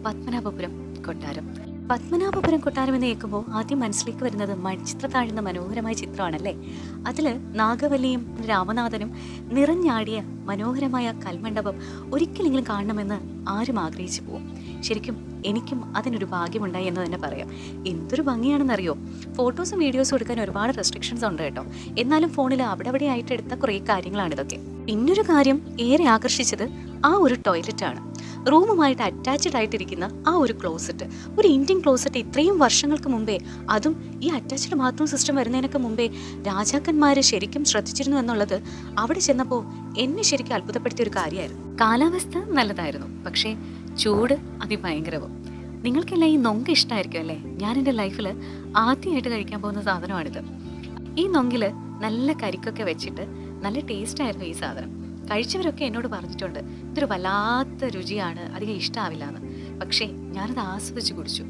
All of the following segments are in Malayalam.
പത്മനാഭപുരം കൊട്ടാരം. പത്മനാഭപുരം കൊട്ടാരം എന്ന് കേൾക്കുമ്പോൾ ആദ്യം മനസ്സിലേക്ക് വരുന്നത് മണിച്ചിത്ര താഴുന്ന മനോഹരമായ ചിത്രമാണല്ലേ. അതിൽ നാഗവല്ലിയും രാമനാഥനും നിറഞ്ഞാടിയ മനോഹരമായ കൽമണ്ഡപം ഒരിക്കലെങ്കിലും കാണണമെന്ന് ആരും ആഗ്രഹിച്ചു പോവും. ശരിക്കും എനിക്കും അതിനൊരു ഭാഗ്യമുണ്ടായി എന്ന് തന്നെ പറയാം. എന്തൊരു ഭംഗിയാണെന്നറിയോ. ഫോട്ടോസും വീഡിയോസും എടുക്കാൻ ഒരുപാട് റെസ്ട്രിക്ഷൻസ് ഉണ്ട് കേട്ടോ. എന്നാലും ഫോണിൽ അവിടെ ആയിട്ട് എടുത്ത കുറേ കാര്യങ്ങളാണിതൊക്കെ. പിന്നൊരു കാര്യം ഏറെ ആകർഷിച്ചത് ആ ഒരു ടോയ്ലറ്റാണ്. റൂമുമായിട്ട് അറ്റാച്ച്ഡ് ആയിട്ടിരിക്കുന്ന ആ ഒരു ക്ലോസറ്റ്, ഒരു ഇന്ത്യൻ ക്ലോസറ്റ് ഇത്രയും വർഷങ്ങൾക്ക് മുമ്പേ, അതും ഈ അറ്റാച്ച്ഡ് ബാത്റൂം സിസ്റ്റം വരുന്നതിനൊക്കെ മുമ്പേ രാജാക്കന്മാർ ശരിക്കും ശ്രദ്ധിച്ചിരുന്നു എന്നുള്ളത് അവിടെ ചെന്നപ്പോൾ എന്നെ ശരിക്കും അത്ഭുതപ്പെടുത്തിയ ഒരു കാര്യമായിരുന്നു. കാലാവസ്ഥ നല്ലതായിരുന്നു, പക്ഷേ ചൂട് അതിഭയങ്കരവും. നിങ്ങൾക്കെല്ലാം ഈ നൊങ്ക ഇഷ്ടമായിരിക്കും അല്ലേ? ഞാൻ എൻ്റെ ലൈഫിൽ ആദ്യമായിട്ട് കഴിക്കാൻ പോകുന്ന സാധനമാണിത്. ഈ നൊങ്കിൽ നല്ല കരിക്കൊക്കെ വെച്ചിട്ട് നല്ല ടേസ്റ്റായിരുന്നു ഈ സാധനം. കഴിച്ചവരൊക്കെ എന്നോട് പറഞ്ഞിട്ടുണ്ട് ഇതൊരു വല്ലാത്ത രുചിയാണ്, അധികം ഇഷ്ടമാവില്ല എന്ന്. പക്ഷേ ഞാനത് ആസ്വദിച്ച് കുടിച്ചു.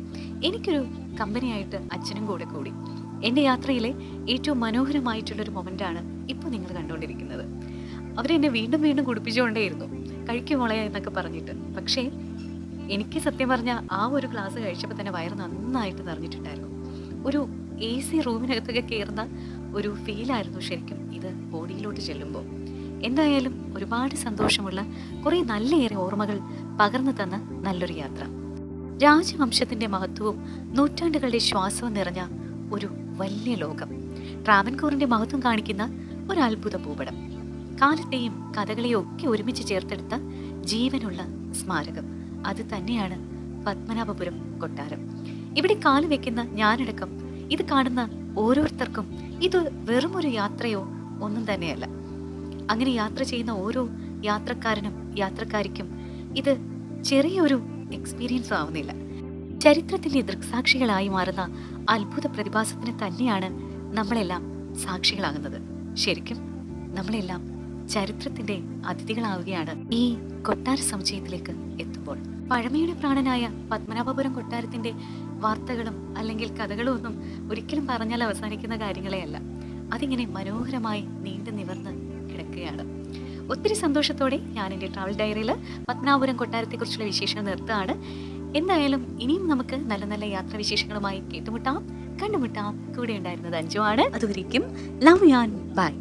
എനിക്കൊരു കമ്പനിയായിട്ട് അച്ഛനും കൂടെ കൂടി. എൻ്റെ യാത്രയിലെ ഏറ്റവും മനോഹരമായിട്ടുള്ളൊരു മൊമെൻ്റാണ് ഇപ്പോൾ നിങ്ങൾ കണ്ടുകൊണ്ടിരിക്കുന്നത്. അവരെന്നെ വീണ്ടും വീണ്ടും കുടിപ്പിച്ചുകൊണ്ടേയിരുന്നു, കഴിക്കുമോളെ എന്നൊക്കെ പറഞ്ഞിട്ട്. പക്ഷേ എനിക്ക് സത്യം പറഞ്ഞാൽ ആ ഒരു ഗ്ലാസ് കഴിച്ചപ്പോൾ തന്നെ വയറ് നന്നായിട്ട് നിറഞ്ഞിട്ടുണ്ടായിരുന്നു. ഒരു AC റൂമിനകത്തൊക്കെ കയറുന്ന ഒരു ഫീലായിരുന്നു ശരിക്കും ഇത് ബോഡിയിലോട്ട് ചെല്ലുമ്പോൾ. എന്തായാലും ഒരുപാട് സന്തോഷമുള്ള കുറേ നല്ലേറെ ഓർമ്മകൾ പകർന്നു തന്ന നല്ലൊരു യാത്ര. രാജവംശത്തിൻ്റെ മഹത്വവും നൂറ്റാണ്ടുകളുടെ ശ്വാസവും നിറഞ്ഞ ഒരു വലിയ ലോകം. ട്രാവൻകൂറിൻ്റെ മഹത്വം കാണിക്കുന്ന ഒരു അത്ഭുത ഭൂപടം. കാലത്തെയും കഥകളെയും ഒക്കെ ഒരുമിച്ച് ചേർത്തെടുത്ത ജീവനുള്ള സ്മാരകം. അത് തന്നെയാണ് പത്മനാഭപുരം കൊട്ടാരം. ഇവിടെ കാല് വെക്കുന്ന ഞാനടക്കം ഇത് കാണുന്ന ഓരോരുത്തർക്കും ഇത് വെറുമൊരു യാത്രയോ ഒന്നും തന്നെയല്ല. അങ്ങനെ യാത്ര ചെയ്യുന്ന ഓരോ യാത്രക്കാരനും യാത്രക്കാരിക്കും ഇത് ചെറിയൊരു എക്സ്പീരിയൻസ് ആവുന്നില്ല. ചരിത്രത്തിൻ്റെ ദൃക്സാക്ഷികളായി മാറുന്ന അത്ഭുത പ്രതിഭാസത്തിന് തന്നെയാണ് നമ്മളെല്ലാം സാക്ഷികളാകുന്നത്. ശരിക്കും നമ്മളെല്ലാം ചരിത്രത്തിൻ്റെ അതിഥികളാവുകയാണ് ഈ കൊട്ടാര സമുച്ചയത്തിലേക്ക് എത്തുമ്പോൾ. പഴമയുടെ പ്രാണനായ പത്മനാഭപുരം കൊട്ടാരത്തിൻ്റെ വാർത്തകളും അല്ലെങ്കിൽ കഥകളും ഒന്നും ഒരിക്കലും പറഞ്ഞാൽ അവസാനിക്കുന്ന കാര്യങ്ങളെ അല്ല. അതിങ്ങനെ മനോഹരമായി നീണ്ടു നിവർന്ന് കിടക്കുകയാണ്. ഒത്തിരി സന്തോഷത്തോടെ ഞാൻ എൻ്റെ ട്രാവൽ ഡയറിയിൽ പത്മനാഭപുരം കൊട്ടാരത്തെക്കുറിച്ചുള്ള വിശേഷങ്ങൾ നിർത്തുകയാണ്. എന്തായാലും ഇനിയും നമുക്ക് നല്ല നല്ല യാത്രാവിശേഷങ്ങളുമായി കേട്ടുമുട്ടാം, കണ്ടുമുട്ടാം. കൂടെ ഉണ്ടായിരുന്നത് അഞ്ജു ആണ്. അതുവരേക്കും ലവ് യു ആൻഡ് ബൈ.